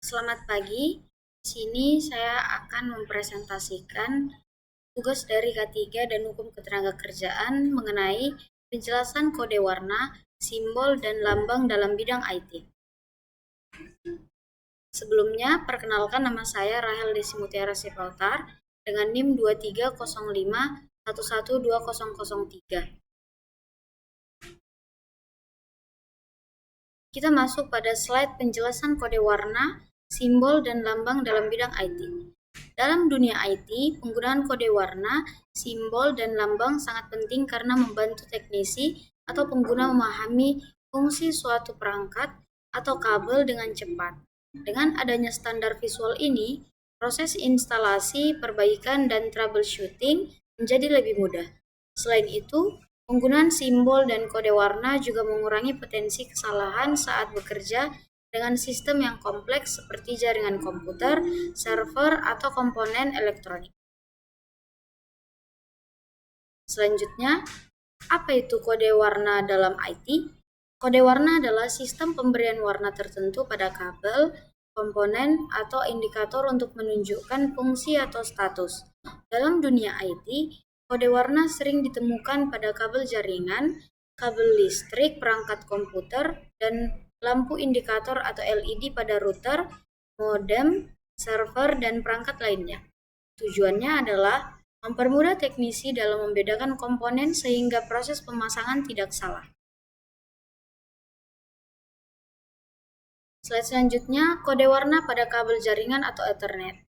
Selamat pagi. Di sini saya akan mempresentasikan tugas dari K3 dan Hukum Ketenagakerjaan mengenai penjelasan kode warna, simbol, dan lambang dalam bidang IT. Sebelumnya, perkenalkan nama saya Rahel Desi Mutiara Sipautar dengan NIM 2305112003. Kita masuk pada slide penjelasan kode warna, simbol, dan lambang dalam bidang IT. Dalam dunia IT, penggunaan kode warna, simbol, dan lambang sangat penting karena membantu teknisi atau pengguna memahami fungsi suatu perangkat atau kabel dengan cepat. Dengan adanya standar visual ini, proses instalasi, perbaikan, dan troubleshooting menjadi lebih mudah. Selain itu, penggunaan simbol dan kode warna juga mengurangi potensi kesalahan saat bekerja dengan sistem yang kompleks seperti jaringan komputer, server, atau komponen elektronik. Selanjutnya, apa itu kode warna dalam IT? Kode warna adalah sistem pemberian warna tertentu pada kabel, komponen, atau indikator untuk menunjukkan fungsi atau status. Dalam dunia IT, kode warna sering ditemukan pada kabel jaringan, kabel listrik, perangkat komputer, dan lampu indikator atau LED pada router, modem, server, dan perangkat lainnya. Tujuannya adalah mempermudah teknisi dalam membedakan komponen sehingga proses pemasangan tidak salah. Slide selanjutnya, kode warna pada kabel jaringan atau Ethernet.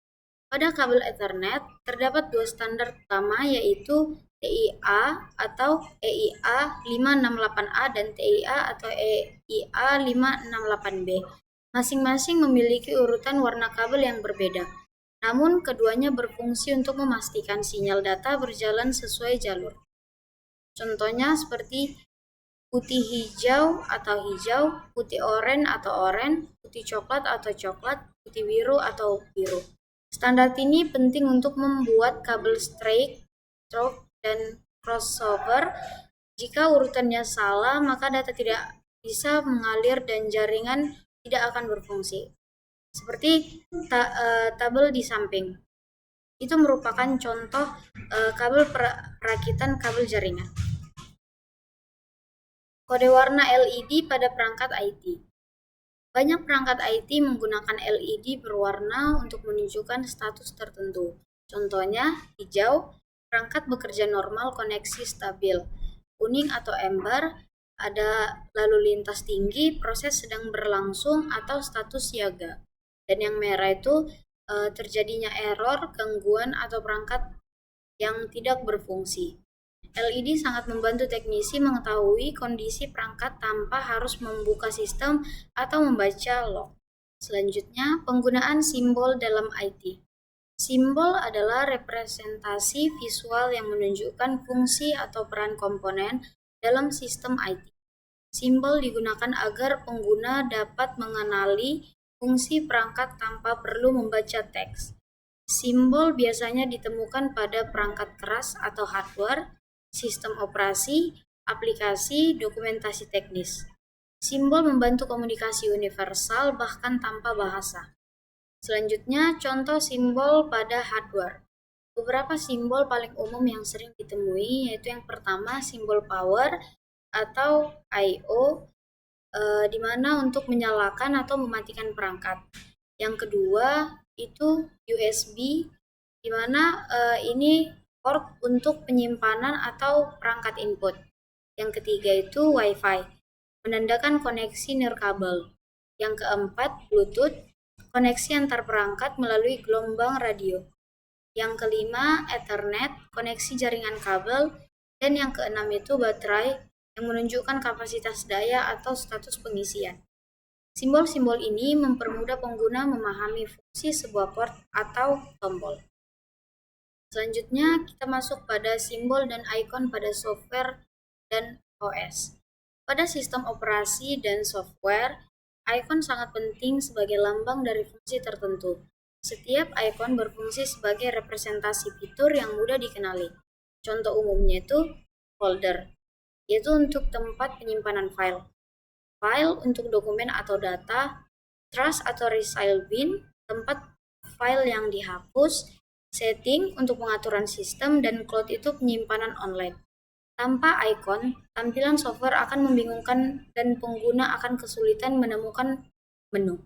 Pada kabel Ethernet, terdapat dua standar utama yaitu TIA atau EIA 568A dan TIA atau EIA 568B. Masing-masing memiliki urutan warna kabel yang berbeda. Namun, keduanya berfungsi untuk memastikan sinyal data berjalan sesuai jalur. Contohnya seperti putih hijau atau hijau, putih oranye atau oranye, putih coklat atau coklat, putih biru atau biru. Standar ini penting untuk membuat kabel straight, stroke, dan crossover. Jika urutannya salah, maka data tidak bisa mengalir dan jaringan tidak akan berfungsi. Seperti tabel di samping. Itu merupakan contoh kabel perakitan kabel jaringan. Kode warna LED pada perangkat IT. Banyak perangkat IT menggunakan LED berwarna untuk menunjukkan status tertentu. Contohnya, hijau, perangkat bekerja normal, koneksi stabil. Kuning atau amber, ada lalu lintas tinggi, proses sedang berlangsung atau status siaga. Dan yang merah itu terjadinya error, gangguan, atau perangkat yang tidak berfungsi. LED sangat membantu teknisi mengetahui kondisi perangkat tanpa harus membuka sistem atau membaca log. Selanjutnya, penggunaan simbol dalam IT. Simbol adalah representasi visual yang menunjukkan fungsi atau peran komponen dalam sistem IT. Simbol digunakan agar pengguna dapat mengenali fungsi perangkat tanpa perlu membaca teks. Simbol biasanya ditemukan pada perangkat keras atau hardware, sistem operasi, aplikasi, dokumentasi teknis. Simbol membantu komunikasi universal bahkan tanpa bahasa. Selanjutnya, contoh simbol pada hardware. Beberapa simbol paling umum yang sering ditemui yaitu yang pertama simbol power atau I/O, di mana untuk menyalakan atau mematikan perangkat. Yang kedua itu USB, di mana ini port untuk penyimpanan atau perangkat input. Yang ketiga itu Wi-Fi, menandakan koneksi nirkabel. Yang keempat Bluetooth, koneksi antar perangkat melalui gelombang radio. Yang kelima Ethernet, koneksi jaringan kabel. Dan yang keenam itu baterai, yang menunjukkan kapasitas daya atau status pengisian. Simbol-simbol ini mempermudah pengguna memahami fungsi sebuah port atau tombol. Selanjutnya, kita masuk pada simbol dan ikon pada software dan OS. Pada sistem operasi dan software, ikon sangat penting sebagai lambang dari fungsi tertentu. Setiap ikon berfungsi sebagai representasi fitur yang mudah dikenali. Contoh umumnya itu folder, yaitu untuk tempat penyimpanan file. File untuk dokumen atau data, trash atau resile bin, tempat file yang dihapus, setting untuk pengaturan sistem, dan cloud itu penyimpanan online. Tanpa ikon, tampilan software akan membingungkan dan pengguna akan kesulitan menemukan menu.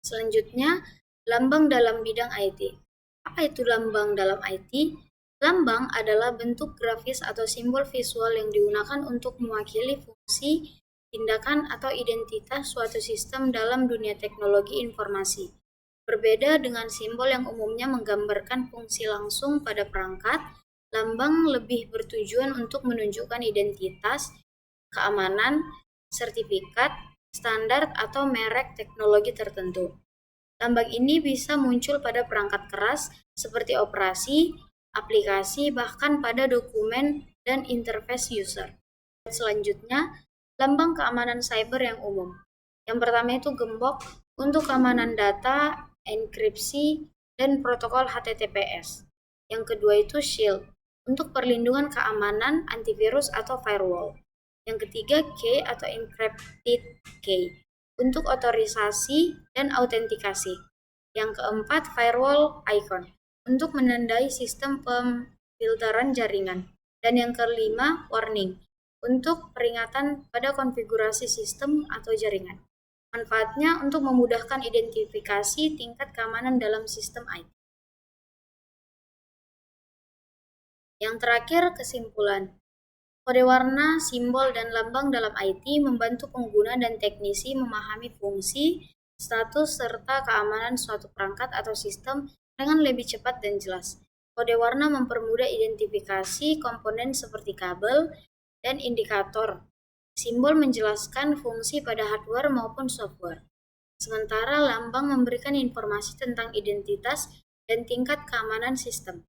Selanjutnya, lambang dalam bidang IT. Apa itu lambang dalam IT? Lambang adalah bentuk grafis atau simbol visual yang digunakan untuk mewakili fungsi, tindakan, atau identitas suatu sistem dalam dunia teknologi informasi. Berbeda dengan simbol yang umumnya menggambarkan fungsi langsung pada perangkat, lambang lebih bertujuan untuk menunjukkan identitas, keamanan, sertifikat, standar, atau merek teknologi tertentu. Lambang ini bisa muncul pada perangkat keras seperti operasi, aplikasi, bahkan pada dokumen dan interface user. Selanjutnya, lambang keamanan cyber yang umum. Yang pertama itu gembok untuk keamanan data, enkripsi, dan protokol HTTPS. Yang kedua itu shield untuk perlindungan keamanan, antivirus, atau firewall. Yang ketiga key atau encrypted key untuk otorisasi dan autentikasi. Yang keempat firewall icon untuk menandai sistem pemfilteran jaringan. Dan yang kelima, warning, untuk peringatan pada konfigurasi sistem atau jaringan. Manfaatnya untuk memudahkan identifikasi tingkat keamanan dalam sistem IT. Yang terakhir, kesimpulan. Kode warna, simbol, dan lambang dalam IT membantu pengguna dan teknisi memahami fungsi, status, serta keamanan suatu perangkat atau sistem dengan lebih cepat dan jelas. Kode warna mempermudah identifikasi komponen seperti kabel dan indikator. Simbol menjelaskan fungsi pada hardware maupun software. Sementara lambang memberikan informasi tentang identitas dan tingkat keamanan sistem.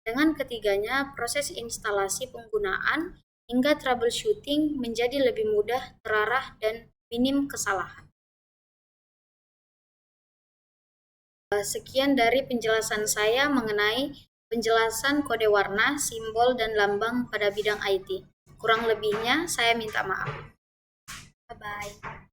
Dengan ketiganya, proses instalasi penggunaan hingga troubleshooting menjadi lebih mudah, terarah, dan minim kesalahan. Sekian dari penjelasan saya mengenai penjelasan kode warna, simbol, dan lambang pada bidang IT. Kurang lebihnya saya minta maaf. Bye-bye.